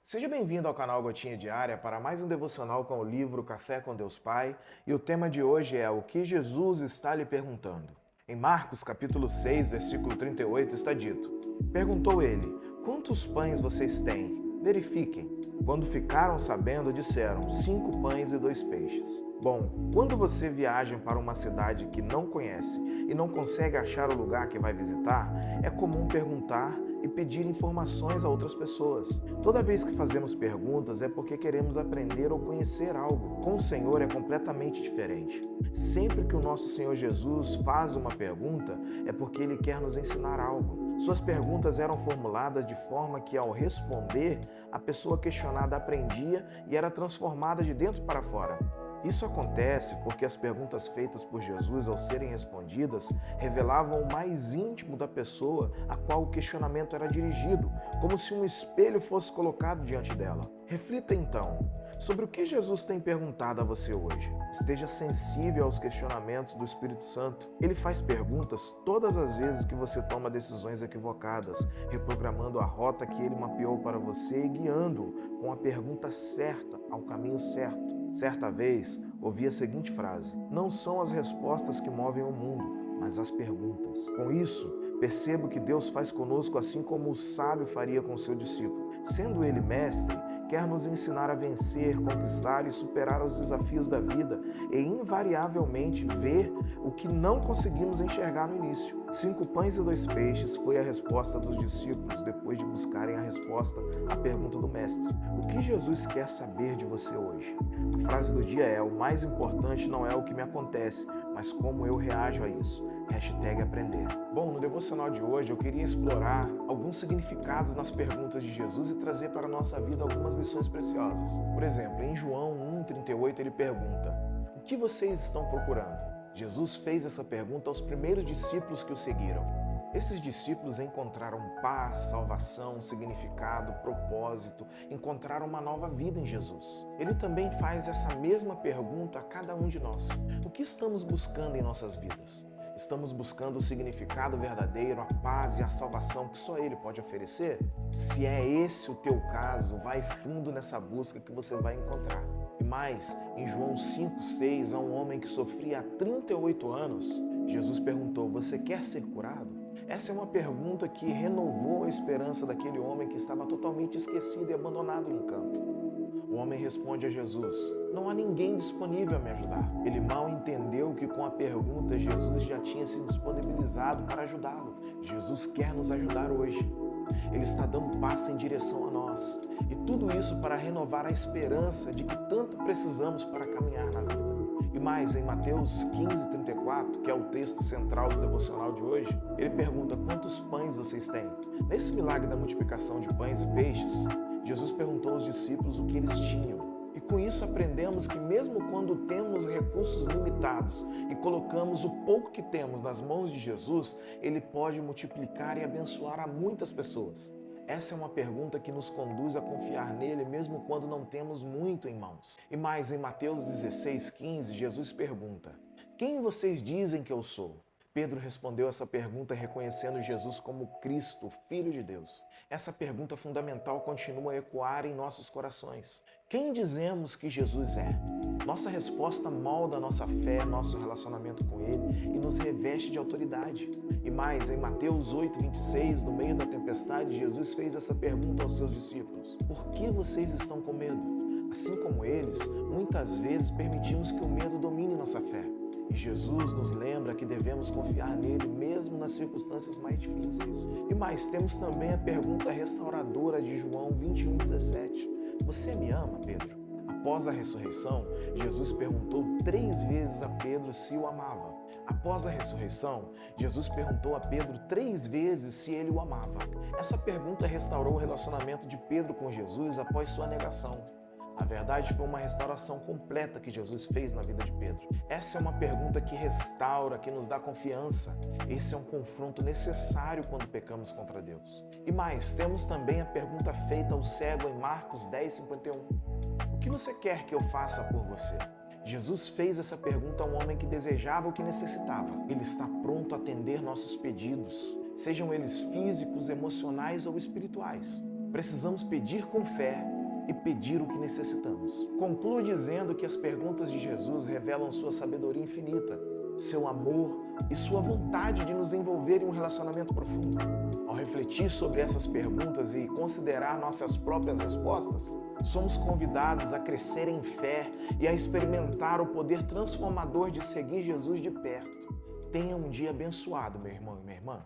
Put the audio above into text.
Seja bem-vindo ao canal Gotinha Diária para mais um devocional com o livro Café com Deus Pai, e o tema de hoje é o que Jesus está lhe perguntando. Em Marcos capítulo 6, versículo 38 está dito: Perguntou ele: Quantos pães vocês têm? Verifiquem. Quando ficaram sabendo, disseram: 5 pães e 2 peixes. Bom, quando você viaja para uma cidade que não conhece e não consegue achar o lugar que vai visitar, é comum perguntar e pedir informações a outras pessoas. Toda vez que fazemos perguntas é porque queremos aprender ou conhecer algo. Com o Senhor é completamente diferente. Sempre que o nosso Senhor Jesus faz uma pergunta, é porque Ele quer nos ensinar algo. Suas perguntas eram formuladas de forma que, ao responder, a pessoa questionada aprendia e era transformada de dentro para fora. Isso acontece porque as perguntas feitas por Jesus, ao serem respondidas, revelavam o mais íntimo da pessoa a qual o questionamento era dirigido, como se um espelho fosse colocado diante dela. Reflita então sobre o que Jesus tem perguntado a você hoje. Esteja sensível aos questionamentos do Espírito Santo. Ele faz perguntas todas as vezes que você toma decisões equivocadas, reprogramando a rota que ele mapeou para você e guiando-o com a pergunta certa ao caminho certo. Certa vez, ouvi a seguinte frase: não são as respostas que movem o mundo, mas as perguntas. Com isso, percebo que Deus faz conosco assim como o sábio faria com seu discípulo. Sendo ele mestre, quer nos ensinar a vencer, conquistar e superar os desafios da vida e invariavelmente ver o que não conseguimos enxergar no início. 5 pães e 2 peixes foi a resposta dos discípulos depois de buscarem a resposta à pergunta do mestre. O que Jesus quer saber de você hoje? A frase do dia é: o mais importante não é o que me acontece, mas como eu reajo a isso. #aprender. Bom, no devocional de hoje eu queria explorar alguns significados nas perguntas de Jesus e trazer para a nossa vida algumas lições preciosas. Por exemplo, em João 1,38 ele pergunta: o que vocês estão procurando? Jesus fez essa pergunta aos primeiros discípulos que o seguiram. Esses discípulos encontraram paz, salvação, significado, propósito, encontraram uma nova vida em Jesus. Ele também faz essa mesma pergunta a cada um de nós. O que estamos buscando em nossas vidas? Estamos buscando o significado verdadeiro, a paz e a salvação que só Ele pode oferecer? Se é esse o teu caso, vai fundo nessa busca que você vai encontrar. E mais, em João 5,6, a um homem que sofria há 38 anos, Jesus perguntou: você quer ser curado? Essa é uma pergunta que renovou a esperança daquele homem que estava totalmente esquecido e abandonado num canto. O homem responde a Jesus: não há ninguém disponível a me ajudar. Ele mal entendeu que com a pergunta Jesus já tinha se disponibilizado para ajudá-lo. Jesus quer nos ajudar hoje. Ele está dando passo em direção a nós. E tudo isso para renovar a esperança de que tanto precisamos para caminhar na vida. E mais, em Mateus 15,34, que é o texto central do devocional de hoje, ele pergunta: quantos pães vocês têm? Nesse milagre da multiplicação de pães e peixes, Jesus perguntou aos discípulos o que eles tinham. E com isso aprendemos que mesmo quando temos recursos limitados e colocamos o pouco que temos nas mãos de Jesus, Ele pode multiplicar e abençoar a muitas pessoas. Essa é uma pergunta que nos conduz a confiar nele mesmo quando não temos muito em mãos. E mais, em Mateus 16,15, Jesus pergunta: quem vocês dizem que eu sou? Pedro respondeu essa pergunta reconhecendo Jesus como Cristo, o Filho de Deus. Essa pergunta fundamental continua a ecoar em nossos corações. Quem dizemos que Jesus é? Nossa resposta molda nossa fé, nosso relacionamento com Ele e nos reveste de autoridade. E mais, em Mateus 8,26, no meio da tempestade, Jesus fez essa pergunta aos seus discípulos: por que vocês estão com medo? Assim como eles, muitas vezes permitimos que o medo domine nossa fé. E Jesus nos lembra que devemos confiar nele mesmo nas circunstâncias mais difíceis. E mais, temos também a pergunta restauradora de João 21,17. Você me ama, Pedro? Após a ressurreição, Jesus perguntou 3 vezes a Pedro se o amava. Após a ressurreição, Jesus perguntou a Pedro 3 vezes se ele o amava. Essa pergunta restaurou o relacionamento de Pedro com Jesus após sua negação. Na verdade, foi uma restauração completa que Jesus fez na vida de Pedro. Essa é uma pergunta que restaura, que nos dá confiança. Esse é um confronto necessário quando pecamos contra Deus. E mais, temos também a pergunta feita ao cego em Marcos 10,51. O que você quer que eu faça por você? Jesus fez essa pergunta a um homem que desejava o que necessitava. Ele está pronto a atender nossos pedidos, sejam eles físicos, emocionais ou espirituais. Precisamos pedir com fé e pedir o que necessitamos. Conclui dizendo que as perguntas de Jesus revelam sua sabedoria infinita, seu amor e sua vontade de nos envolver em um relacionamento profundo. Ao refletir sobre essas perguntas e considerar nossas próprias respostas, somos convidados a crescer em fé e a experimentar o poder transformador de seguir Jesus de perto. Tenha um dia abençoado, meu irmão e minha irmã.